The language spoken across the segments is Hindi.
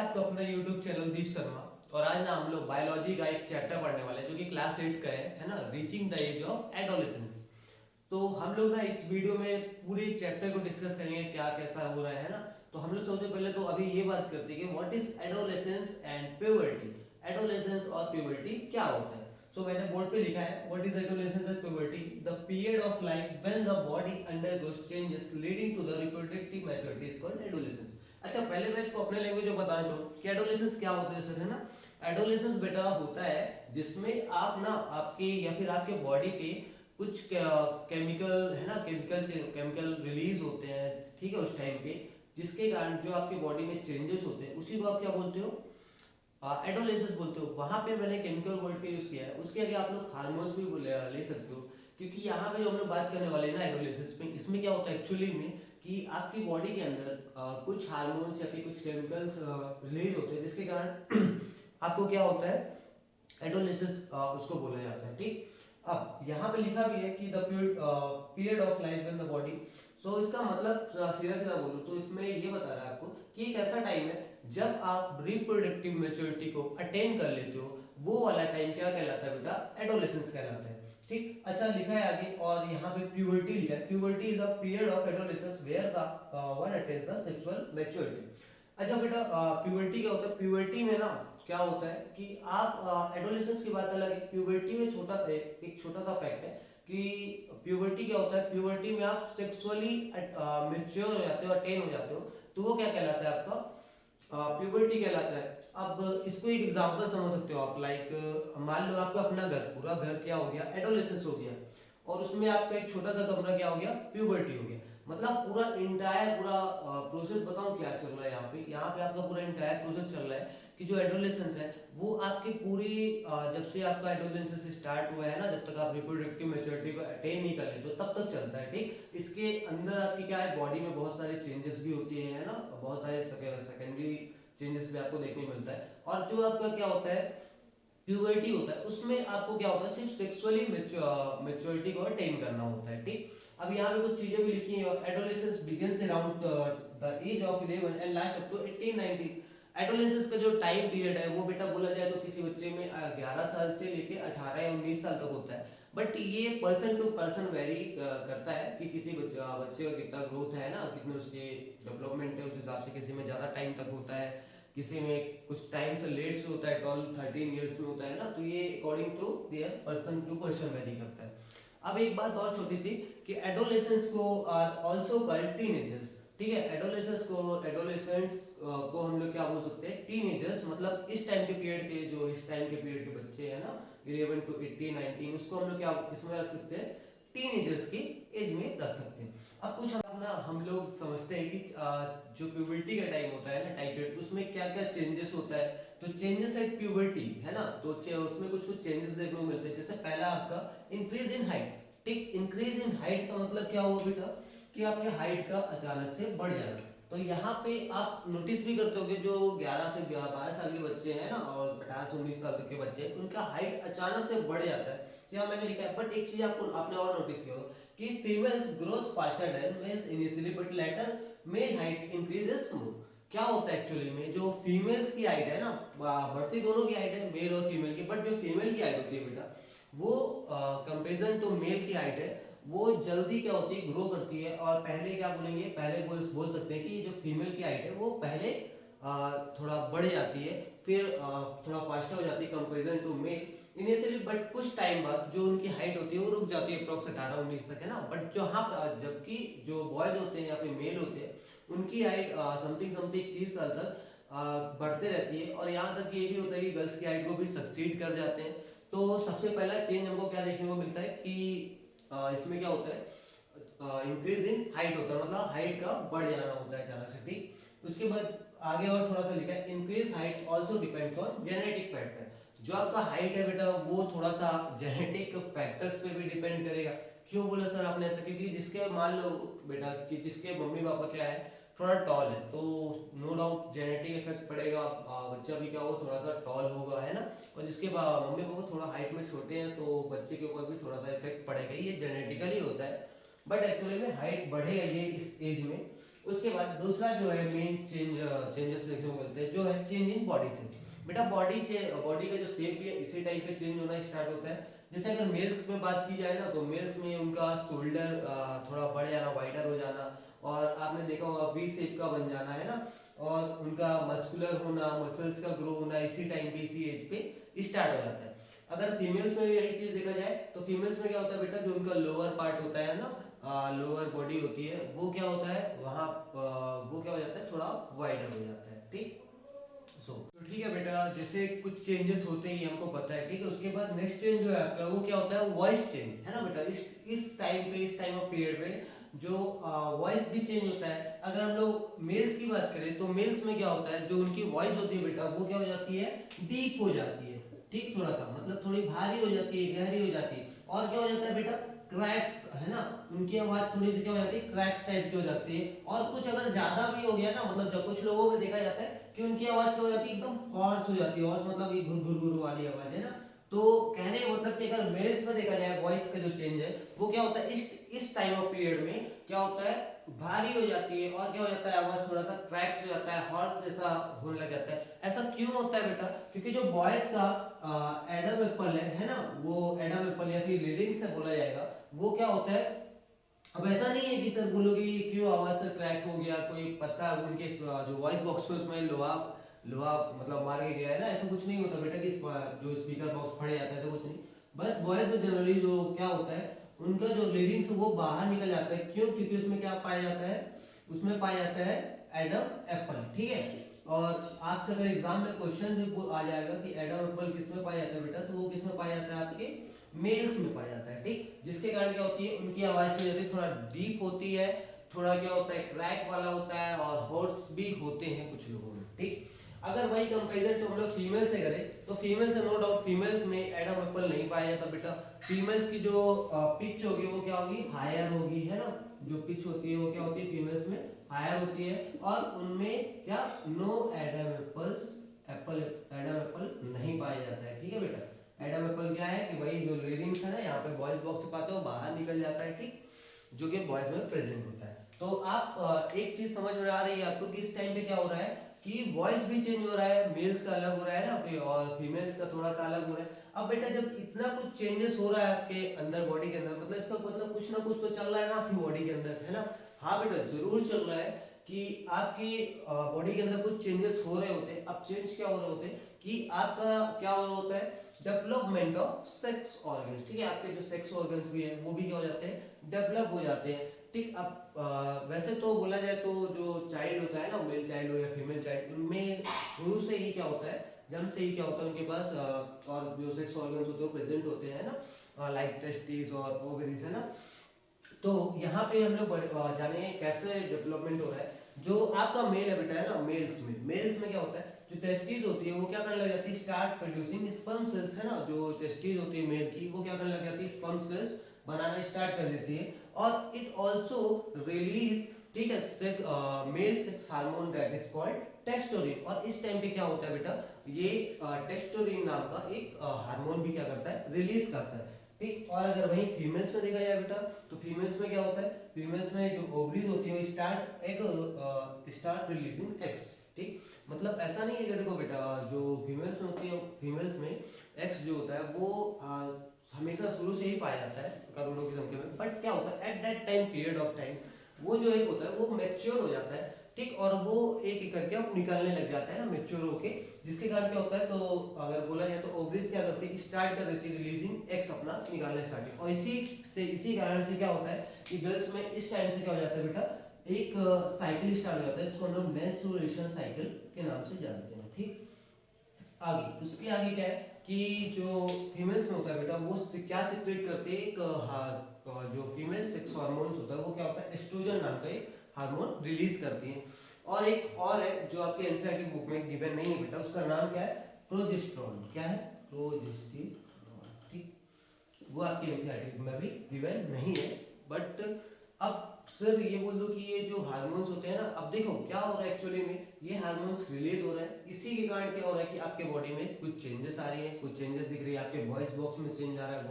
आपका अपना YouTube चैनल दीप शर्मा। और आज ना हम लोग बायोलॉजी का एक चैप्टर पढ़ने वाले हैं जो कि क्लास 8 का है ना, reaching the age of adolescence. तो हम लोग ना इस वीडियो में पूरे चैप्टर को डिस्कस करेंगे, क्या कैसा हो रहा है ना। तो हम लोग सबसे पहले तो अभी ये बात करते हैं कि what is adolescence and puberty. Adolescence और प्यूबर्टी क्या होता है। सो मैंने बोर्ड पे लिखा है, what is adolescence and puberty, the period of life when the body undergoes changes leading to the reproductive maturity is called adolescence. अच्छा, पहले मैं इसको अपने लैंग्वेज में बताना चाहूँ कि एडोलेसेंस क्या होता है सर, है ना। एडोलेसेंस बेटा होता है जिसमें आप ना आपके या फिर आपके बॉडी पे कुछ केमिकल है ना, केमिकल रिलीज होते हैं, ठीक है, उस टाइम पे, जिसके कारण जो आपकी बॉडी में चेंजेस होते हैं उसी को आप क्या बोलते हो, एडोलेसेंस बोलते हो। वहां पे मैंने केमिकल वर्ड का यूज किया है, उसके आगे आप लोग हार्मोन्स भी ले सकते हो, क्योंकि यहाँ पे जो हम लोग बात करने वाले हैं ना एडोलेसेंस में, इसमें क्या होता है एक्चुअली में कि आपकी बॉडी के अंदर कुछ हार्मोन्स या फिर कुछ केमिकल्स रिलीज होते हैं, जिसके कारण आपको क्या होता है, एडोलेसेंस उसको बोला जाता है, ठीक। अब यहाँ पे लिखा भी है कि the period of life when the body. So इसका मतलब सीधा सीधा बोलूं तो इसमें ये बता रहा है आपको कि एक ऐसा टाइम है जब आप रिप्रोडक्टिव मैच्योरिटी को अटेन कर लेते हो, वो वाला टाइम क्या कहलाता है बेटा, एडोलेसेंस कहलाता है, ठीक। अच्छा, लिखा है आगे, और यहाँ पे प्यूबर्टी लिखा है, puberty is a period of adolescence where the one attains the sexual maturity. अच्छा बेटा, प्यूबर्टी क्या होता है, प्यूबर्टी में ना क्या होता है कि आप एडोलेसेंस की बात अलग है, प्यूबर्टी में एक छोटा सा फैक्ट है कि प्यूबर्टी क्या होता है, प्यूबर्टी में आप सेक्सुअली मैच्योर हो जाते हो, अटेन हो जाते हो, तो वो क्या कहलाता है आपका, प्यूबर्टी कहलाता है। अब इसको एक एग्जांपल समझ सकते हो आप, लाइक मान लो आपका अपना घर, पूरा घर क्या हो गया, एडोलेसेंस हो गया, और उसमें आपका एक छोटा सा कमरा क्या हो गया, प्यूबर्टी हो गया। मतलब पूरा इंटायर पूरा प्रोसेस बताऊं क्या चल रहा है यहाँ पे आपका पूरा इंटायर प्रोसेस चल रहा है कि जो एडोलेसेंस है वो आपकी पूरी जब से आपका एडोलेसेंस स्टार्ट हुआ है ना, जब तक आप रिप्रोडक्टिव मैच्योरिटी को अटेन नहीं कर लेते हो तब तक चलता है, ठीक। इसके अंदर आपकी क्या है, बॉडी में बहुत सारे चेंजेस भी होती है ना, बहुत सारे सेकेंडरी चेंजेस भी आपको देखने को मिलता है। और जो आपका क्या होता है, प्यूबर्टी होता है, उसमें आपको क्या होता है, सिर्फ सेक्सुअली मैच्योरिटी को अटेन करना होता है, ठीक। अब यहाँ पे कुछ चीजें भी लिखी हैं, adolescence begins around the age of 11 and last up to 18 19। Adolescence का जो टाइम पीरियड है वो बेटा बोला जाए तो किसी बच्चे में 11 साल से लेके 18 या 19 साल तक होता है, बट ये पर्सन टू पर्सन वेरी करता है कि किसी बच्चे का कितना ग्रोथ है ना, कितने उसके डेवलपमेंट है, उस हिसाब से किसी में ज्यादा टाइम तक होता है, किसी में कुछ टाइम से लेट से होता है, 12 13 ईयर्स में होता है ना, तो ये according to their person to person vary करता है। अब एक बात और छोटी सी कि एडोलेसेंस को आर आल्सो कॉल्ड टीनेजर्स, ठीक है। एडोलेसेंट्स को हम लोग क्या बोल सकते हैं, टीनेजर्स। मतलब इस टाइम के पीरियड के, जो इस टाइम के पीरियड के बच्चे हैं ना, 11 to 18 19, उसको हम लोग क्या इसमें रख सकते हैं, टीनेजर्स की एज में रख सकते हैं। अब कुछ हम लोग समझते हैं कि जो प्यूबर्टी का टाइम होता है ना, टाइम पीरियड, उसमें क्या क्या चेंजेस होता है। तो चेंजेस एट प्यूबर्टी है ना, तो उसमें कुछ कुछ चेंजेस देखने को मिलते हैं। जैसे पहला आपका इंक्रीज इन हाइट, ठीक। इंक्रीज इन हाइट का मतलब क्या हुआ बेटा, कि आपके हाइट का अचानक से बढ़ जाना। तो यहाँ पे आप नोटिस भी करते होगे जो 11 से 12 साल के बच्चे हैं ना, और 18 से 19 साल तक के बच्चे हैं, उनका हाइट अचानक से बढ़ जाता है, यहाँ मैंने लिखा है। बट एक चीज आपने और नोटिस किया होगा कि females grows faster than males initially, but later male height increases more. क्या होता है एक्चुअली में, जो फीमेल्स की हाइट है ना, बढ़ती दोनों की हाइट है, मेल और फीमेल की, बट जो फीमेल की हाइट होती है बेटा, वो कंपेरिजन टू मेल की हाइट है, वो जल्दी क्या होती है, ग्रो करती है। और पहले क्या बोलेंगे, पहले बोल सकते हैं कि जो फीमेल की हाइट है वो पहले थोड़ा बढ़ जाती है, फिर थोड़ा फास्टर हो जाती है comparison to male initially, but कुछ टाइम बाद जो उनकी हाइट होती है वो रुक जाती है, अप्रोक्स 18 19 तक, है ना। बट जो हाँ, जबकि जो बॉयज होते हैं या फिर मेल होते हैं, उनकी हाइट समथिंग समथिंग 30 साल तक बढ़ते रहती है। और यहाँ तक ये भी होता है कि गर्ल्स की हाइट को भी सक्सीड कर जाते हैं। तो सबसे पहला चेंज हमको क्या देखने को मिलता है कि इसमें क्या होता है, इंक्रीज इन हाइट होता है, मतलब हाइट का बढ़ जाना होता है अचानक से, ठीक। उसके बाद आगे और थोड़ा सा लिखा है, increase height also depends on genetic factor. जो आपका हाइट है बेटा वो थोड़ा सा जेनेटिक फैक्टर्स पे भी डिपेंड करेगा। क्यों बोला सर आपने ऐसा, क्योंकि जिसके मान लो बेटा कि जिसके मम्मी पापा क्या है, थोड़ा टॉल है, तो नो डाउट जेनेटिक इफेक्ट पड़ेगा, बच्चा भी क्या हो, थोड़ा सा टॉल होगा, है ना। और जिसके मम्मी पापा थोड़ा हाइट में छोटे हैं तो बच्चे के ऊपर भी थोड़ा सा इफेक्ट पड़ेगा, ये जेनेटिकली होता है। बट एक्चुअली में हाइट बढ़ेगा ये इस एज में, उसके बाद दूसरा जो है मेन चेंजेस देखने को मिलते हैं जो है चेंज इन बॉडी से। बेटा बॉडी का जो शेप भी है इसी टाइप का चेंज होना स्टार्ट होता है। जैसे अगर मेल्स में बात की जाए ना तो मेल्स में उनका शोल्डर थोड़ा बढ़ जाना, वाइडर हो जाना, और आपने देखा होगा वी शेप का बन जाना है ना, और उनका मस्कुलर होना, मसल्स का ग्रो होना इसी टाइम पे, इसी एज पे स्टार्ट हो जाता है। अगर फीमेल्स में भी यही चीज देखा जाए तो फीमेल्स में क्या होता है बेटा, जो उनका लोअर पार्ट होता है ना, लोअर बॉडी होती है, वो क्या होता है वहाँ वो क्या हो जाता है, थोड़ा वाइडर हो जाता है। ठीक, तो ठीक है बेटा, जैसे कुछ चेंजेस होते ही हमको पता है। ठीक है, उसके बाद नेक्स्ट चेंज जो है आपका वो क्या होता है, वॉइस चेंज है ना बेटा। इस टाइम पे, इस टाइम ऑफ पीरियड में जो वॉइस भी चेंज होता है। अगर हम लोग मेल्स की बात करें तो मेल्स में क्या होता है, जो उनकी वॉइस होती है बेटा वो क्या हो जाती है, डीप हो जाती है। ठीक, थोड़ा सा मतलब थोड़ी भारी हो जाती है, गहरी हो जाती है। और क्या हो जाता है बेटा, क्रैक्स है ना, उनकी आवाज थोड़ी सी क्या हो जाती है, क्रैक्स टाइप की हो जाती है। और कुछ अगर ज्यादा भी हो गया ना, मतलब जब कुछ लोगों में देखा जाता है कि उनकी आवाज क्या हो जाती है, एकदम हॉर्स हो जाती है। हॉर्स मतलब ये घुर घुर घुर वाली आवाज है ना। तो कहने का मतलब कि अगर मेल्स में देखा जाए वॉइस का जो चेंज है वो क्या होता है, इस टाइम ऑफ पीरियड में क्या होता है, भारी हो जाती है। और क्या हो जाता है, आवाज थोड़ा सा क्रैक्स हो जाता है, हॉर्स जैसा होने लग जाता है। ऐसा क्यों होता है बेटा, क्योंकि जो बॉयज का एडम एप्पल है ना, वो एडम एप्पल या फिर लिरिक्स से बोला जाएगा, वो क्या होता है। अब ऐसा नहीं है कि सर बोलोगे कि क्यों आवाज सर क्रैक हो गया, कोई पता उनके जो वॉइस बॉक्स में उसमें लोहा लोहा मतलब मार के गया है ना, ऐसा कुछ नहीं होता बेटा कि जो स्पीकर बॉक्स फट जाता है, ऐसा कुछ नहीं। बस वॉइस में जनरली जो क्या होता है, उनका जो लिरिक्स वो बाहर निकल जाता है। क्यों, क्योंकि उसमें क्या पाया जाता है, उसमें पाया जाता है एडम एप्पल। ठीक है, और आपसे अगर एग्जाम में क्वेश्चन भी आ जाएगा कि एडम एप्पल किस में पाया जाता है बेटा, तो वो किस में पाया जाता है, आपके मेल्स में पाया जाता है। ठीक, जिसके कारण क्या होती है, उनकी आवाज की वजह थोड़ा डीप होती है, थोड़ा क्या होता है, क्रैक वाला होता है, और हॉर्स भी होते हैं कुछ लोगों में। ठीक, अगर वही कंपैरिजन तो हम लोग फीमेल से करें तो फीमेल से नो डाउट फीमेल्स में एडम एप्पल नहीं पाया जाता बेटा। फीमेल्स की जो पिच होगी वो क्या होगी, हायर होगी है ना। जो पिच होती है वो क्या होती है, फीमेल्स में हायर होती है। और उनमें क्या, no Adam apples, Adam apple नहीं पाया जाता है। ठीक है बेटा, एडम एप्पल क्या है कि भाई जो लिरिक्स है ना, यहाँ पे वॉइस बॉक्स के पास है वो बाहर निकल जाता है। ठीक, जो कि वॉइस में प्रेजेंट होता है। तो आप एक चीज समझ में आ रही है आपको कि इस टाइम पे क्या हो रहा है कि वॉइस भी चेंज हो रहा है, मेल्स का अलग हो रहा है ना, और फीमेल्स का थोड़ा सा अलग हो रहा है। अब बेटा जब इतना कुछ चेंजेस हो रहा है आपके अंदर बॉडी के अंदर, मतलब इसका मतलब कुछ ना कुछ तो चल रहा है ना आपकी बॉडी के अंदर, है ना। हाँ बेटा जरूर चल रहा है कि आपकी बॉडी के अंदर कुछ चेंजेस हो रहे होते हैं। अब चेंज क्या हो रहे होते हैं कि आपका क्या हो रहा होता है, डेवलपमेंट ऑफ सेक्स ऑर्गन्स। ठीक है, आपके जो सेक्स ऑर्गन्स भी है वो भी क्या हो जाते हैं, डेवलप हो जाते हैं। ठीक, अब वैसे तो बोला जाए तो जो चाइल्ड होता है ना, मेल चाइल्ड हो या फीमेल चाइल्ड, उनमें शुरू से ही क्या होता है, जन्म से ही क्या होता है उनके पास और जो सेक्स ऑर्गन्स होते हैं वो प्रेजेंट होते हैं ना, लाइक टेस्टिस और ओवरीज है ना। तो यहाँ पे हम लोग जानेंगे कैसे डेवलपमेंट हो रहा है। जो आपका मेल है बेटा है ना, मेल्स में क्या होता है, जो टेस्टिस होती है वो क्या करने लग जाती है, स्टार्ट प्रोड्यूसिंग स्पर्म सेल्स है ना। जो टेस्टिस होती है मेल की वो क्या करने लग जाती है, स्पर्म सेल्स बनाना स्टार्ट कर देती है। और इट आल्सो रिलीज, ठीक है, male sex hormone that is called testosterone. और इस टाइम पे क्या होता है बेटा, ये टेस्टोस्टेरोन नाम का एक हार्मोन भी क्या करता है, रिलीज करता है। ठीक, और अगर वही फीमेल्स में देखा जाए बेटा तो फीमेल्स में क्या होता है, फीमेल्स में जो ओवरीज होती है वो स्टार्ट रिलीजिंग एग्स। ठीक, मतलब ऐसा नहीं है कि देखो बेटा, जो फीमेल्स में होती है, फीमेल्स में एक्स जो होता है वो हमेशा शुरू से ही पाया जाता है करोड़ों की संख्या में। बट क्या होता है at that time, period of time, वो जो एक होता है वो मैच्योर हो जाता है। ठीक, और वो एक एक करके अब निकलने लग जाता है ना मैच्योर होके। जिसके कारण क्या होता है, तो अगर बोला जाए तो ओवरीज क्या करती है, स्टार्ट कर देती है रिलीजिंग एग्स अपना निकालने स्टार्ट। और इसी कारण से क्या होता है कि गर्ल्स में इस टाइम से क्या हो जाता है बेटा, एक साइकिल स्टार्ट हो जाता है, इसको हम लोग मेंस्ट्रुएशन साइकिल के नाम से जानते हैं। ठीक, आगे उसके आगे क्या है कि जो फीमेल्स में होता है बेटा वो क्या सिक्रेट करते हैं, एक जो फीमेल सेक्स हार्मोन्स होता है वो क्या होता है, एस्ट्रोजन नाम का एक हार्मोन रिलीज करती है। और एक और है जो आपके एनसीईआरटी बुक में गिवन नहीं है बेटा, उसका नाम क्या है, प्रोजेस्टेरोन। क्या है, प्रोजेस्टेरोन। ठीक, वो आपके एनसीईआरटी में भी गिवन नहीं है। बट अब सर ये बोल दो कि ये जो हार्मोन्स होते हैं ना, अब देखो क्या हो रहा है एक्चुअली में, ये हार्मोन्स रिलीज हो रहे हैं, इसी के कारण क्या हो रहा है कि आपके बॉडी में कुछ चेंजेस आ रही है, कुछ चेंजेस दिख रही है। आपके वॉइस बॉक्स में चेंज आ रहा है,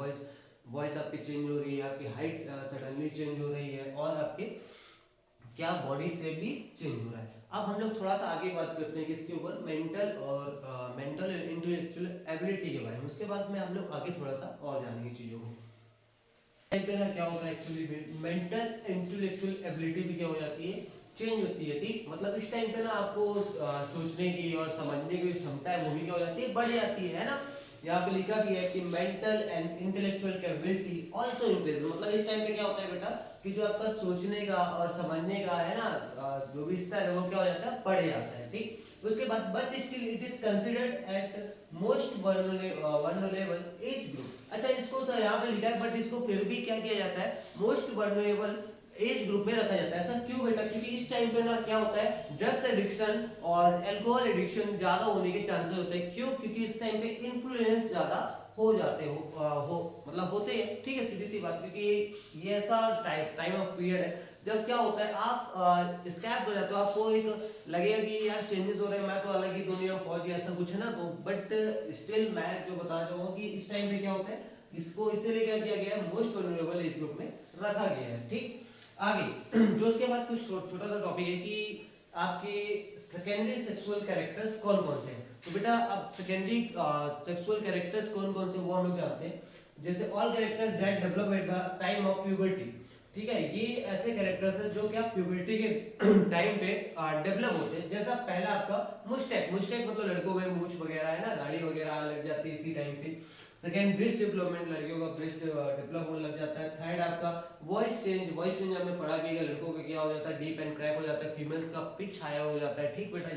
वॉइस आपकी चेंज हो रही है, आपकी हाइट सडनली चेंज हो रही है, और आपके क्या बॉडी से भी चेंज हो रहा है। अब हम लोग थोड़ा सा आगे बात करते हैं किसके ऊपर, मेंटल इंटेलेक्चुअल एबिलिटी के बारे में। उसके बाद में हम लोग आगे थोड़ा सा और जानेंगे चीजों को। टाइम पे ना क्या होता है एक्चुअली, मेंटल इंटेलेक्चुअल एबिलिटी भी क्या हो जाती है, चेंज होती है। ठीक, मतलब इस टाइम पे ना आपको सोचने की और समझने की क्षमता है वो भी क्या हो जाती है, बढ़ जाती है ना। यहाँ पे लिखा भी है कि mental and intellectual capability also increase, मतलब इस टाइम पे क्या होता है बेटा कि जो आपका सोचने का और समझने का है ना जो भी स्तर है वो क्या हो जाता है, बढ़ जाता है। ठीक, उसके बाद but still it is considered at most vulnerable age group. अच्छा, इसको यहाँ पे लिखा है बट इसको फिर भी क्या किया जाता है, मोस्ट वल्नरेबल एज ग्रुप में रखा जाता है। ऐसा क्यों बेटा, क्योंकि इस टाइम पे ना क्या होता है, ड्रग्स एडिक्शन और अल्कोहल एडिक्शन ज्यादा होने के चांसेस होते हैं। क्यों, क्योंकि इस टाइम पे इन्फ्लुएंस ज्यादा हो जाते हो मतलब होते हैं। ठीक है, सीधी सी बात, क्योंकि ये ऐसा टाइम ऑफ पीरियड है जब क्या होता है आप स्कैप हो जाते हो, आपको एक लगेगा कि यार चेंजेस हो रहे हैं, मैं तो अलग ही दुनिया में पहुंच गया, ऐसा कुछ है ना। तो बट स्टिल मैं जो बताना चाहूंगा कि इस टाइम पे क्या होता है, इसको इसीलिए क्या किया गया है, मोस्ट वल्नरेबल एज ग्रुप में रखा गया है। ठीक, आगे जो उसके बाद कुछ छोटा सा टॉपिक है कि आपके सेकेंडरी सेक्सुअल कैरेक्टर्स कौन कौन से हैं। तो बेटा अब सेकेंडरी सेक्सुअल कैरेक्टर्स कौन कौन से वो हम लोग जानते हैं। जैसे all characters that develop at the time of puberty. ठीक है, ये ऐसे कैरेक्टर्स हैं जो क्या प्यूबर्टी के टाइम पे डेवलप होते हैं। जैसा पहला आपका मुस्टैक, मुस्टैक मतलब लड़कों में मूछ वगैरह है ना, दाढ़ी वगैरह आने लग जाती है इसी टाइम पे। सेकेंड ब्रेस्ट डेवलपमेंट, लड़कियों का ब्रेस्ट डेवलप होने लग जाता है। थर्ड आपका वॉइस चेंज, वॉइस चेंज हमने पढ़ा भी है, लड़कों का क्या हो जाता है, डीप एंड क्रैक हो जाता है, फीमेल्स का पिच हायर हो जाता है। ठीक बेटा,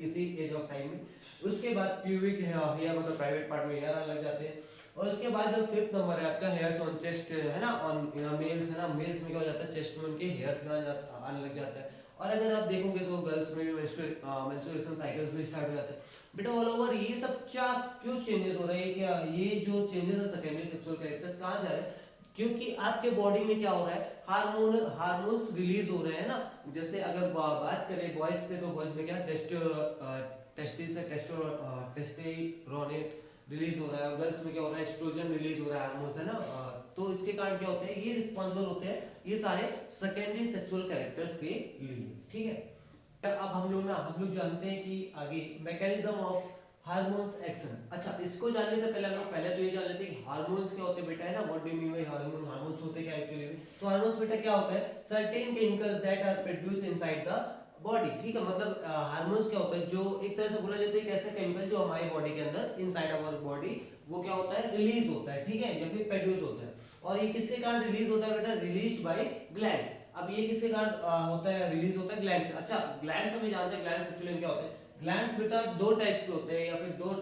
इसी एज ऑफ टाइम में। उसके बाद प्यूबिक हेयर मतलब प्राइवेट पार्ट में हेयर आने लग जाते हैं। और उसके बाद जो फिफ्थ नंबर है आपका हेयर्स ऑन चेस्ट है ना, ऑन मेल्स है ना, मेल्स में क्या हो जाता है, चेस्ट में उनके हेयर्स आने लग जाता है। और अगर आप देखोगे तो गर्ल्स में भी मेंस्ट्रुएशन साइकिल्स भी स्टार्ट हो जाते हैं। बेटा ऑल ओवर ये सब क्या क्यों चेंजेस हो रहे हैं, क्या ये जो चेंजेस है सेकेंडरी सेक्सुअल कैरेक्टर्स कहाँ जा रहे हैं, क्योंकि आपके बॉडी में क्या हो रहा है, हार्मोन्स रिलीज हो रहे हैं ना। जैसे अगर बात करें बॉयज पे, तो बॉयज में क्या टेस्टोस्टेरोन रिलीज हो रहा है, गर्ल्स में क्या हो रहा है, एस्ट्रोजन रिलीज हो रहा है, हार्मोन्स है ना। तो इसके कारण क्या होते हैं, ये रिस्पॉन्सिबल होते हैं ये सारे सेकेंडरी सेक्सुअल कैरेक्टर्स के लिए। ठीक है, अब हम लोग जानते हैं कि आगे मैकेनिज्म ऑफ हार्मोन्स एक्शन। अच्छा, इसको जानने से पहले हम लोग पहले तो ये जान लेते हैं कि हार्मोन्स क्या होते हैं बेटा, है ना। What do you mean by hormone, hormones होते क्या एक्चुअली में। तो हार्मोन्स बेटा क्या होता है, certain chemicals that are produced inside the body. ठीक है, मतलब हार्मोन्स क्या होता है, जो एक तरह से बोला जाता है एक ऐसा केमिकल जो हमारी बॉडी के अंदर इनसाइड आवर बॉडी वो क्या होता है, रिलीज होता है। ठीक है, या फिर प्रोड्यूस होता है। और ये किसके कारण रिलीज होता है बेटा, रिलीज्ड बाय ग्लैंड्स। अब ये किसके कारण होता है, रिलीज होता है ग्लैंड से। अच्छा, ग्लैंड्स हमें जानते हैं, ग्लैंड्स एक्चुअली क्या होते हैं, ग्लैंड्स बेटा दो टाइप्स के होते हैं, या फिर दो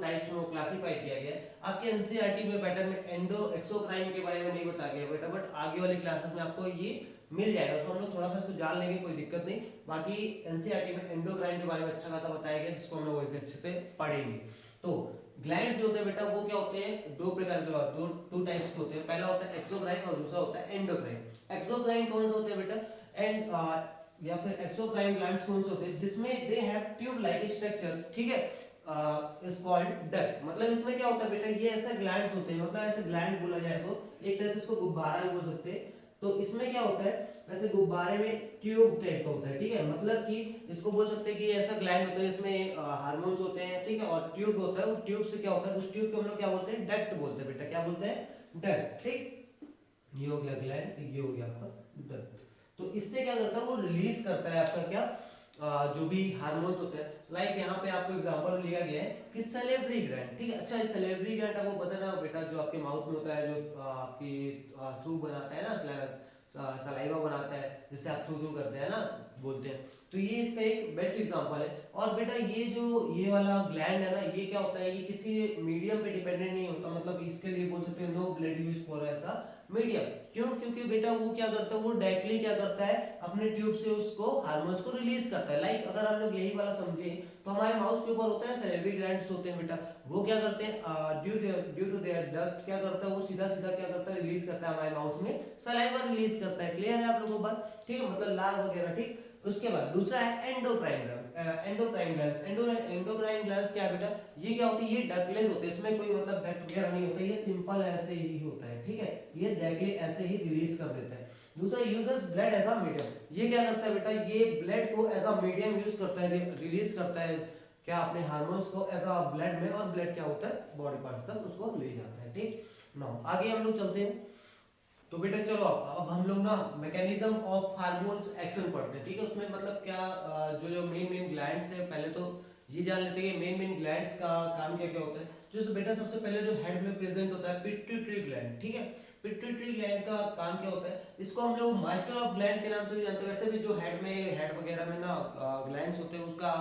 टाइप्स में वो क्लासिफाइड किया गया है। आपके एनसीईआरटी में पैटर्न में एंडो एक्सोक्राइन के बारे में नहीं बताया गया बेटा, बट आगे वाली क्लासेस में आपको ये मिल जाएगा। तो हम लोग थोड़ा सा इसको जान लेंगे, कोई दिक्कत नहीं। बाकी एनसीईआरटी में एंडोक्राइन के बारे में अच्छा खासा बताया गया, जिसको हम लोग अच्छे से पढ़ेंगे। तो ग्लैंड्स जो होते हैं बेटा वो क्या होते हैं, दो प्रकार के टू टाइप्स के होते हैं। पहला होता है एक्सोक्राइन और दूसरा होता है एंडोक्राइन। एक्सोक्राइन कौन से होते हैं बेटा, या फिर एक्सोक्राइन ग्लैंड्स कौन से होते हैं, जिसमें they have tube like structure. ठीक है, इज कॉल्ड डक्ट। मतलब इसमें क्या होता है बेटा, ये ऐसे ग्लैंड्स होते हैं, मतलब ऐसे ग्लैंड बोला जाए तो एक तरह से इसको गुब्बारा भी बोल सकते हैं। तो इसमें क्या होता है, वैसे गुब्बारे में ट्यूब टाइप का होता है। ठीक है, मतलब कि इसको बोल सकते हैं कि ऐसा ग्लैंड होता है जिसमें हार्मोन्स होते हैं। ठीक है, और ट्यूब होता है, उस ट्यूब से क्या होता है, उस ट्यूब को हम लोग क्या बोलते हैं, डक्ट बोलते हैं बेटा। क्या बोलते हैं, डक्ट। ठीक, ये हो गया ग्लैंड, ये हो गया आपका डक्ट। तो इससे क्या करता है, वो रिलीज करता है आपका क्या जो भी हार्मोन्स होते हैं। लाइक यहाँ पे आपको एग्जांपल लिया गया है कि सलेवरी ग्लैंड। ठीक है, अच्छा सलेवरी ग्लैंड आपको पता ना बेटा, जो आपके माउथ में होता है, जो आपकी थूक बनाता है ना, सलाइवा बनाता है, जिससे आप थू थू करते हैं ना, बोलते हैं। तो ये इसका एक बेस्ट एग्जांपल है। और बेटा ये वाला ग्लैंड है ना, ये क्या होता है, ये किसी मीडियम पे डिपेंडेंट नहीं होता। मतलब इसके लिए बोल सकते हैं नो ब्लड यूज फॉर ऐसा मीडियम। क्यों, क्योंकि बेटा वो क्या करता है, वो डायरेक्टली क्या करता है, अपने ट्यूब से उसको हार्मोन्स को रिलीज करता है। लाइक अगर हम लोग यही वाला समझे तो हमारे माउथ के ऊपर होता है सैलिवरी ग्लैंड्स होते हैं बेटा, वो क्या करते हैं, ड्यू टू देयर डक्ट क्या करता है, वो सीधा सीधा क्या करता है, रिलीज करता है हमारे माउथ में सलाइवा रिलीज करता है। क्लियर है आप लोगों को बात, ठीक है, मतलब लार वगैरह। ठीक, उसके बाद दूसरा है एंडोक्राइन ग्लैंड। एंडोक्राइन ग्लैंड्स क्या है बेटा, ये क्या होती है, ये डक्टलेस होते हैं, इसमें कोई मतलब डक्ट वगैरह नहीं होता, ये सिंपल ऐसे ही होता है। ठीक है, ये डायरेक्टली ऐसे ही रिलीज कर देता है। दूसरा uses blood as a medium, ये क्या करता है बेटा, ये ब्लड को एज अ मीडियम यूज करता है, रिलीज करता है क्या अपने हार्मोन्स को एज अ ब्लड में, और ब्लड क्या होता है बॉडी पार्ट्स तक उसको ले जाता है। ठीक नाउ आगे हम लोग चलते हैं। तो बेटा चलो अब हम लोग ना मैकेनिज्म ऑफ हार्मोन्स एक्शन पढ़ते हैं। ठीक है, उसमें मतलब क्या जो जो मेन मेन ग्लैंड्स है, पहले तो ये जान लेते हैं कि मेन मेन ग्लैंड्स का काम क्या क्या होता है। जो बेटा सबसे पहले जो हेड में प्रेजेंट होता है पिट्यूटरी ग्लैंड। ठीक है, पिट्यूटरी ग्लैंड का काम क्या होता है, इसको हम लोग मास्टर ऑफ ग्लैंड के नाम से भी जानते हैं। वैसे भी जो हेड में हेड वगैरह में ना ग्लैंड्स होते हैं उसका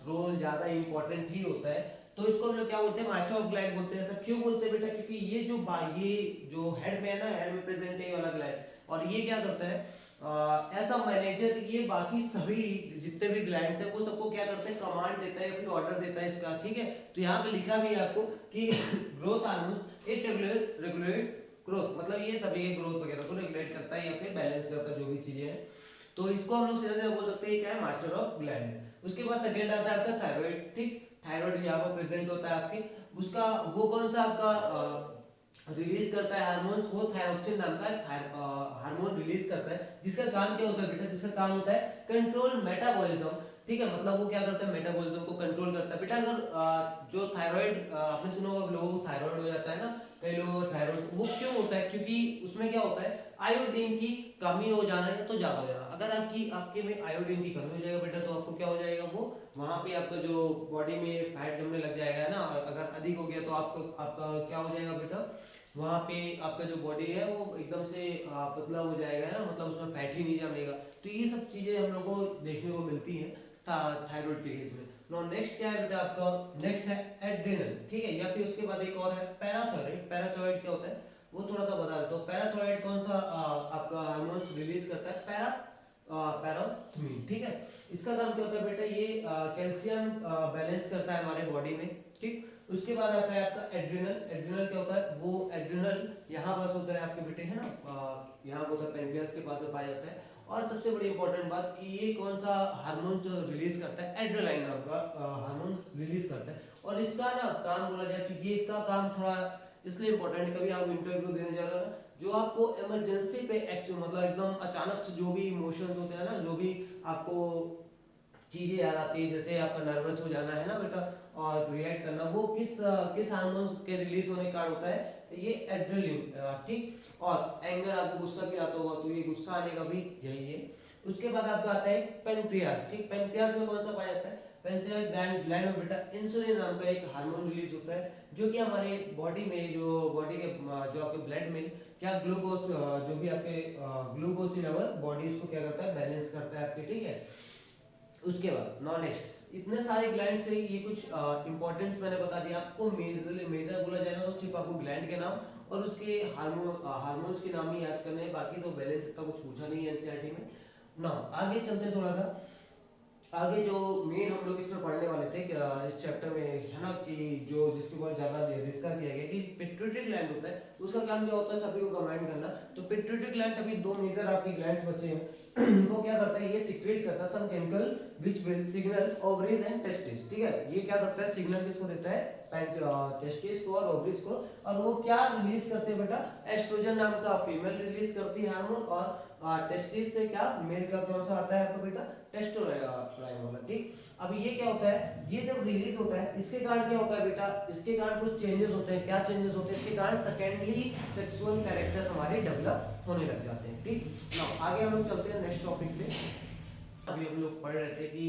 रोल ज्यादा इंपॉर्टेंट ही होता है, तो इसको हम लोग क्या बोलते हैं, मास्टर ऑफ ग्लैंड बोलते हैं। ऐसा क्यों बोलते हैं बेटा, क्योंकि ये जो हेड में है ना, हेड में प्रेजेंट है ये वाला ग्लैंड, और ये क्या करता है ऐसा मैनेजर, ये बाकी सभी जितने भी ग्लैंड्स हैं वो सबको क्या करते हैं, कमांड देता है या फिर ऑर्डर देता है इसका। ठीक है, तो यहाँ पे लिखा भी है आपको कि growth hormones it regulates growth, मतलब ये सभी के ग्रोथ वगैरह को रेगुलेट करता है या फिर बैलेंस करता है जो भी चीजें हैं। तो इसको हम लोग सीधा सीधा बोल सकते हैं क्या है, मास्टर ऑफ ग्लैंड। उसके बाद सेकंड आता है आपका थायराइड। ठीक, थायराइड यहाँ पर प्रेजेंट होता है आपके, उसका वो कौन सा आपका रिलीज करता है हार्मोन्स, वो थायरोक्सिन नाम का हार्मोन रिलीज करता है, जिसका काम क्या होता है बेटा, जिसका काम होता है कंट्रोल मेटाबॉलिज्म। ठीक है, मतलब वो क्या करता है, मेटाबॉलिज्म को कंट्रोल करता है। बेटा अगर जो थायराइड आपने सुना होगा लोगों को थायराइड हो जाता है ना, कई लोगों को थायराइड, वो क्यों होता है, क्योंकि उसमें क्या होता है आयोडीन की कमी हो जाना या तो ज्यादा हो जाना। अगर आपके में आयोडीन की कमी हो जाएगा बेटा, तो आपको क्या हो जाएगा, वो वहां पे आपका जो बॉडी में फैट जमने लग जाएगा ना, अगर अधिक हो गया तो आपका क्या हो जाएगा बेटा, वहाँ पे आपका जो बॉडी है वो एकदम से पतला हो जाएगा ना, मतलब उसमें फैट ही नहीं जमेगा। तो ये सब चीजें हम लोग को देखने को मिलती हैं थायराइड के केस में। नो नेक्स्ट क्या है बेटा आपका, नेक्स्ट है एड्रेनल। ठीक है, या फिर उसके बाद एक और है पैराथायराइड। पैराथायराइड क्या होता है वो थोड़ा सा बता देता हूँ। पैराथायराइड कौन सा आपका हार्मोन्स रिलीज करता है, पैराथीन। ठीक है, इसका काम क्या होता है बेटा, ये कैल्शियम बैलेंस करता है हमारे बॉडी में। ठीक, उसके बाद आता है आपका एड्रिनल। एड्रिनल क्या होता है, वो एड्रिनल यहाँ पास होता है आपके बेटे है ना, यहाँ होता है पेनक्रियास के पास में पाया जाता है। और सबसे बड़ी इंपॉर्टेंट बात कि ये कौन सा हार्मोन जो रिलीज करता है, एड्रेनालिन नाम का हार्मोन रिलीज करता है। और इसका ना काम बोला जाए तो ये इसका काम थोड़ा इसलिए इंपॉर्टेंट है, कभी आप इंटरव्यू देने जा रहे हो ना, जो आपको इमरजेंसी पे एक्टिव, मतलब एकदम अचानक से जो भी इमोशंस होते हैं ना, जो भी आपको चीजें याद आती है, जैसे आपका नर्वस हो जाना है ना बेटा और रिएक्ट करना, वो किस हार्मोन के रिलीज होने का होता है, ये एड्रेनलिन। ठीक, और एंगर, आपको गुस्सा भी आता होगा तो ये गुस्सा आने का भी यही है। उसके बाद आपका आता है पेनक्रियास। ठीक, पेनक्रियास में कौन सा पाया जाता है, पेनक्रियास ग्लैंड में बेटा इंसुलिन नाम का एक हार्मोन रिलीज होता है, जो कि हमारे बॉडी में जो बॉडी के जो आपके ब्लड में क्या ग्लूकोज, जो भी आपके ग्लूकोज लेवल बॉडी इसको क्या करता है, बैलेंस करता है आपके। ठीक है, उसके बाद नॉन नेक्स्ट इतने सारे ग्लैंड से ये कुछ इंपॉर्टेंस मैंने बता दिया आपको। मेजर बोला जाएगा तो सिर्फ आपको ग्लैंड के नाम और उसके हार्मोन्स के नाम ही याद करने हैं, बाकी तो बैलेंस इतना कुछ पूछा नहीं है एनसीईआरटी में ना। आगे चलते हैं थोड़ा सा, आगे जो मेन हम लोग इसमें पढ़ने वाले थे कि इस चैप्टर में है ना, कि जो जिसके ऊपर ज्यादा डिस्कस किया गया कि पिट्यूटरी ग्लैंड होता है, उसका काम क्या होता है सभी को कमांड करना। तो पिट्यूटरी ग्लैंड अभी दो मेजर आपकी ग्लैंड्स बचे हैं वो क्या करता है, ये सीक्रेट करता है some chemical which will signal ovaries and testes. ठीक है, ये क्या करता है, सिग्नल किसको देता है, टेस्टिस को और ओवरीज को, और वो क्या रिलीज करते हैं बेटा, एस्ट्रोजन नाम का फीमेल रिलीज करती है हार्मोन, और टेस्टिस से क्या मेल का कौन सा आता है आपको बेटा, टेस्टोस्टेरोन वाला। ठीक, अब ये क्या होता है, ये जब रिलीज होता है इसके कारण क्या होता है बेटा, इसके कारण कुछ चेंजेस होते हैं। क्या चेंजेस होते हैं, इसके कारण सेकेंडरी सेक्सुअल कैरेक्टर्स हमारे डेवलप होने लग जाते हैं। ठीक, नाउ आगे हम लोग चलते हैं नेक्स्ट टॉपिक पे। अभी हम लोग पढ़ रहे थे कि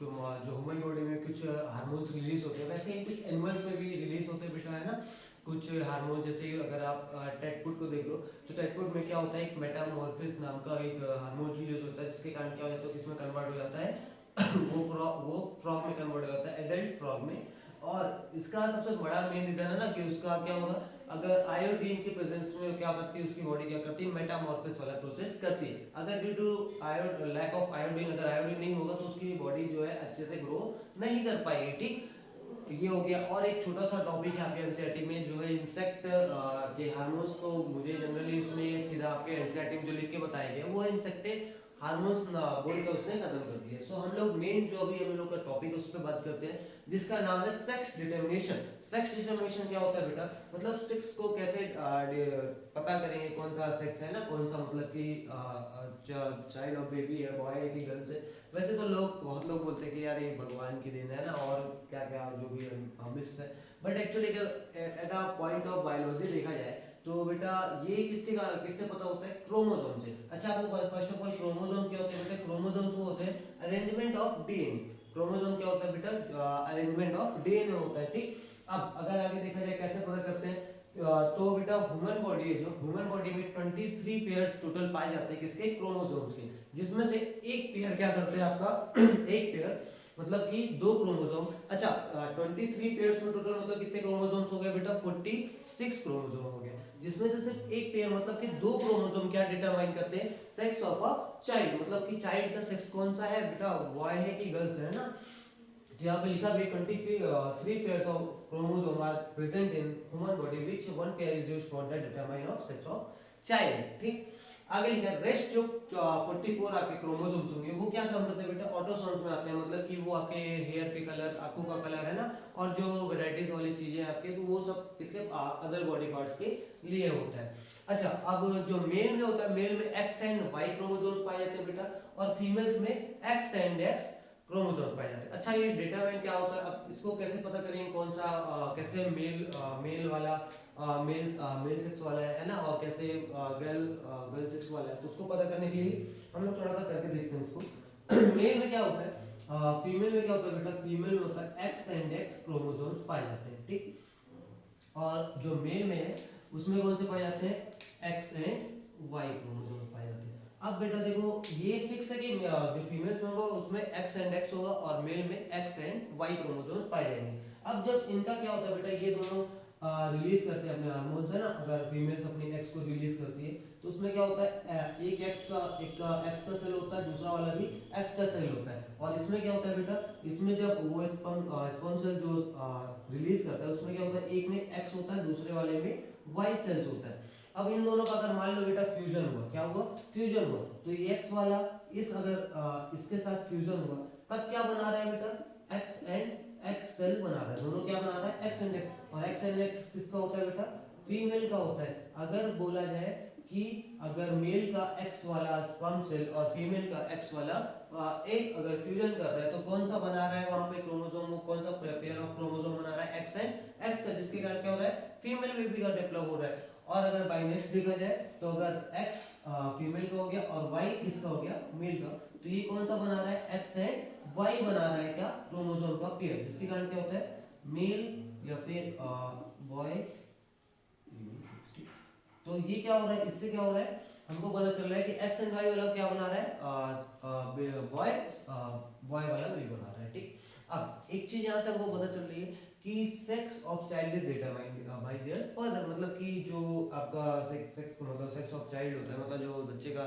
जो ह्यूमन बॉडी में कुछ हार्मोन्स रिलीज होते हैं, वैसे ही कुछ एनिमल्स में भी रिलीज होते हैं बेटा है ना कुछ हार्मोन। जैसे अगर आप टेटपुट को देख लो तो टेटपुट में क्या होता है, एक मेटामॉर्फिस नाम का एक हार्मोन रिलीज होता है, जिसके कारण क्या हो जाता है, किसमें कन्वर्ट हो जाता है वो फ्रॉग में कन्वर्ट हो जाता है, एडल्ट फ्रॉग में। और इसका सबसे बड़ा मेन रीजन है ना कि उसका क्या होगा, अगर आयोडीन की प्रेजेंस में क्या करती है उसकी बॉडी क्या करती है, मेटामॉर्फिस वाला प्रोसेस करती है। अगर due to lack of iodine, अगर आयोडीन नहीं होगा तो उसकी बॉडी जो है अच्छे से ग्रो नहीं कर पाएगी। ठीक, ये हो गया। और एक छोटा सा टॉपिक है आपके एनसीईआरटी में जो है इंसेक्ट के हार्मोन्स, तो मुझे जनरली उसमें सीधा आपके एनसीईआरटी में जो लिख के बताया गया वो इंसेक्ट हार्मोन्स बोल कर उसने खत्म कर दिया। सो हम लोग मेन जो अभी हम लोग का टॉपिक उस पर बात करते हैं जिसका नाम है सेक्स डिटर्मिनेशन। सेक्स डिटर्मिनेशन क्या होता है बेटा, मतलब सेक्स को कैसे पता करेंगे, कौन सा सेक्स है ना, कौन सा मतलब कि चाइल्ड और बेबी है, बॉय है कि गर्ल्स है। वैसे तो बहुत लोग बोलते हैं कि यार ये भगवान की देन है ना, और क्या क्या जो भी मिस है, बट एक्चुअली अगर at a point of biology देखा जाए तो बेटा ये किससे पता होता है, क्रोमोसोम से। अच्छा आपको फर्स्ट ऑफ ऑल क्रोमोसोम क्या होते हैं बेटा, क्रोमोसोम्स वो होते हैं अरेंजमेंट ऑफ डीएनए। क्रोमोसोम क्या होता है बेटा, अरेंजमेंट ऑफ डीएनए होता है, ठीक। अब अगर आगे देखा जाए कैसे पता करते हैं, तो बेटा ह्यूमन बॉडी है, जो ह्यूमन बॉडी में 23 पेयर्स टोटल पाए जाते हैं किसके, क्रोमोसोम्स के, जिसमें से एक पेयर क्या करते हैं आपका एक पेयर मतलब कि दो क्रोमोसोम। अच्छा 23 पेयर्स में टोटल मतलब कितने क्रोमोसोम्स हो गए बेटा, 46 क्रोमोसोम हो गए, जिसमें से सिर्फ एक पेयर मतलब कि दो क्रोमोसोम क्या डिटरमाइन करते हैं, सेक्स ऑफ अ चाइल्ड, मतलब कि चाइल्ड का सेक्स कौन सा है बेटा, बॉय है कि गर्ल्स है ना। तो यहाँ पे लिखा भी 23 pairs of chromosome are present in human body which one pair is used for the determine of sex of child, ठीक। आगे लिखा रेस्ट जो 44 आपके क्रोमोसोम्स होंगे वो क्या काम करते हैं बेटा, ऑटोसोम्स में आते हैं, मतलब कि वो आपके हेयर के कलर, आंखों का कलर है ना, और जो वेराइटीज वाली चीजें आपके, तो वो सब किसके अदर बॉडी पार्ट्स के लिए होता है। अच्छा अब जो मेल में होता है, मेल में एक्स एंड वाई क्रोमोसोम्स पाए जाते हैं बेटा, और फीमेल्स में एक्स एंड एक्स क्रोमोसोम पाए जाते हैं। अच्छा ये डेटाबैंक क्या होता है, अब इसको कैसे पता करेंगे कौन सा कैसे मेल वाला मेल सेक्स वाला है ना, और कैसे गर्ल सेक्स वाला है, तो उसको पता करने के लिए हम लोग थोड़ा सा करके देखते हैं इसको। मेल में क्या होता है, फीमेल में क्या होता है बेटा, फीमेल में होता है एक्स एंड एक्स क्रोमोसोम्स पाए जाते हैं, ठीक। और जो मेल में है उसमें कौन से पाए जाते हैं, एक्स एंड वाई क्रोमोसोम्स पाए जाते हैं। अब बेटा देखो ये फिक्स है कि जो फीमेल्स में होगा उसमें एक्स एंड एक्स होगा, और मेल में एक्स एंड वाई क्रोमोसोम्स पाए जाएंगे। अब जब इनका क्या होता है बेटा, ये दोनों रिलीज करते हैं अपने हार्मोन्स है ना, अगर फीमेल्स अपनी एक्स को रिलीज करती है तो उसमें क्या होता है, एक एक्स का सेल होता है, दूसरा वाला भी एक्स का सेल होता है, और इसमें क्या होता है बेटा, इसमें जब वो स्पर्म सेल जो रिलीज करता है उसमें क्या होता है, एक में एक्स होता है, दूसरे वाले में वाई सेल्स होता है। अब इन दोनों का अगर मान लो बेटा फ्यूजन हुआ, क्या हुआ, फ्यूजन हुआ, तो ये एक्स वाला इस अगर इसके साथ फ्यूजन हुआ तब क्या बना रहा है बेटा, एक्स एंड एक्स सेल बना रहा है, दोनों क्या बना रहा है, एक्स एंड एक्स, और एक्स एंड एक्स किसका होता है बेटा, फीमेल का होता है। अगर बोला जाए कि अगर मेल का एक्स वाला स्पर्म सेल और फीमेल का एक्स वाला एक अगर फ्यूजन कर रहा है तो कौन सा बना रहा है वहां पे क्रोमोसोम, वो कौन सा पेयर ऑफ क्रोमोसोम बना रहा है, एक्स एंड एक्स का, जिसके कारण क्या हो रहा है, फीमेल बेबी का डेवलप हो रहा है। और अगर बाई नेक्स्ट देखा जाए तो अगर x फीमेल का हो गया और y किसका हो गया, मेल का, तो ये कौन सा बना रहा है, x एंड y बना रहा है क्या, क्रोमोसोम का पेयर, जिसके कारण क्या होता है, मेल या फिर बॉय। तो ये क्या हो रहा है, इससे क्या हो रहा है, हमको पता चल रहा है कि एक्स एंड वाई वाला क्या बना रहा है, बॉय बॉय वाला मेल बना रहा है, ठीक। अब एक चीज यहाँ से हमको पता चल रही है कि sex of child is determined by their father, मतलब कि जो आपका सेक्स मतलब सेक्स ऑफ चाइल्ड होता है, मतलब जो बच्चे का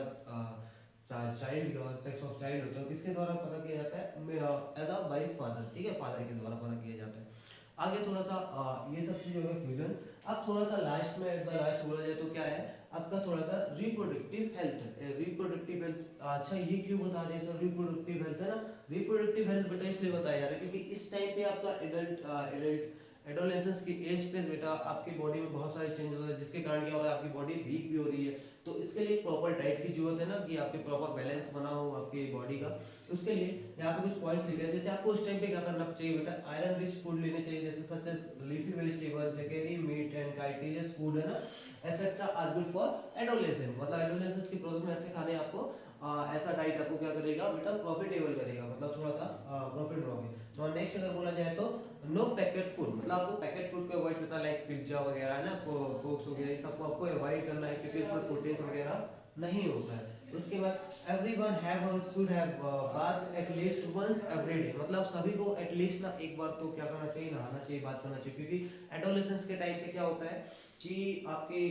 चाइल्ड का सेक्स ऑफ चाइल्ड होता है किसके द्वारा पता किया जाता है, एज अ बाय फादर, ठीक है, फादर के द्वारा पता किया जाता है। आगे थोड़ा सा ये सब चीज़ हो गया फ्यूजन। अब थोड़ा सा लास्ट में एट द लास्ट बोला जाए तो क्या है आपका, थोड़ा सा रिप्रोडक्टिव हेल्थ है। रिप्रोडक्टिव हेल्थ, अच्छा ये क्यों बता रहे हैं सर, रिप्रोडक्टिव हेल्थ है ना, रिप्रोडक्टिव हेल्थ बेटा इसलिए बताया जा रहा है क्योंकि इस टाइम पे आपका एडल्ट एडोलेसेंस की एज पे बेटा आपकी बॉडी में बहुत सारे चेंजेस हो रहे हैं, जिसके कारण क्या हो रहा है, आपकी बॉडी वीक भी हो रही है। तो इसके लिए प्रॉपर डाइट की जरूरत है ना, कि आपके प्रॉपर बैलेंस बना हो आपकी बॉडी का। उसके लिए यहाँ पे कुछ पॉइंट्स लिखे हैं, जैसे आपको उस टाइम पे क्या करना चाहिए बेटा, आयरन रिच फूड लेने चाहिए, जैसे such as leafy vegetable, jaggery meat and काइटियस फूड है ना, etcetera are good for adolescence, मतलब एडोलेसेंस की प्रोसेस में ऐसे खाने आपको ऐसा डाइट आपको क्या करेगा बेटा, प्रॉफिटेबल करेगा, मतलब थोड़ा सा प्रॉफिट बढ़ोगे। और नेक्स्ट अगर बोला जाए तो नो पैकेट फूड, मतलब आपको पैकेट फूड को अवॉइड करना, लाइक पिज्जा वगैरह है ना, कोक्स वगैरह, ये सबको आपको अवॉइड करना है क्योंकि इसमें प्रोटीन्स वगैरह नहीं होता है। उसके बाद everyone should have bath at least once every day, मतलब सभी को एटलीस्ट ना एक बार तो क्या करना चाहिए, नहाना चाहिए, बात करना चाहिए, क्योंकि एडोलेसेंस के टाइम पे क्या होता है कि आपके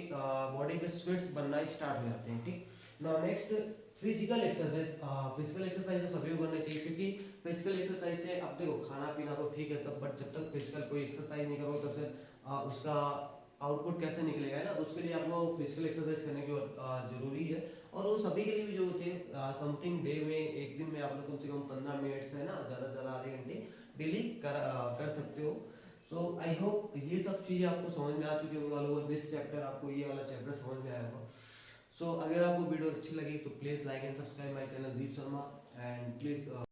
बॉडी पे स्वेट्स बनना स्टार्ट हो जाते हैं, ठीक। Now next physical exercise, physical exercise तो सभी को करना चाहिए, क्योंकि फिजिकल एक्सरसाइज से अब देखो खाना पीना तो ठीक है सब, बट जब तक फिजिकल कोई एक्सरसाइज नहीं करोगे तब से उसका आउटपुट कैसे निकलेगा है ना, तो उसके लिए आपको फिजिकल एक्सरसाइज करने की जरूरी है। और वो सभी के लिए भी जो थे समथिंग डे में एक दिन में आप लोग कम से कम 15 मिनट से ना ज़्यादा से ज़्यादा आधे घंटे डेली कर सकते हो। सो आई होप ये सब चीज़ें आपको समझ में आ चुकी होंगी ऑल ओवर दिस चैप्टर, आपको ये वाला चैप्टर समझ में आया होगा। सो अगर आपको वीडियो अच्छी लगी तो please like and subscribe my channel Deep Sharma, and please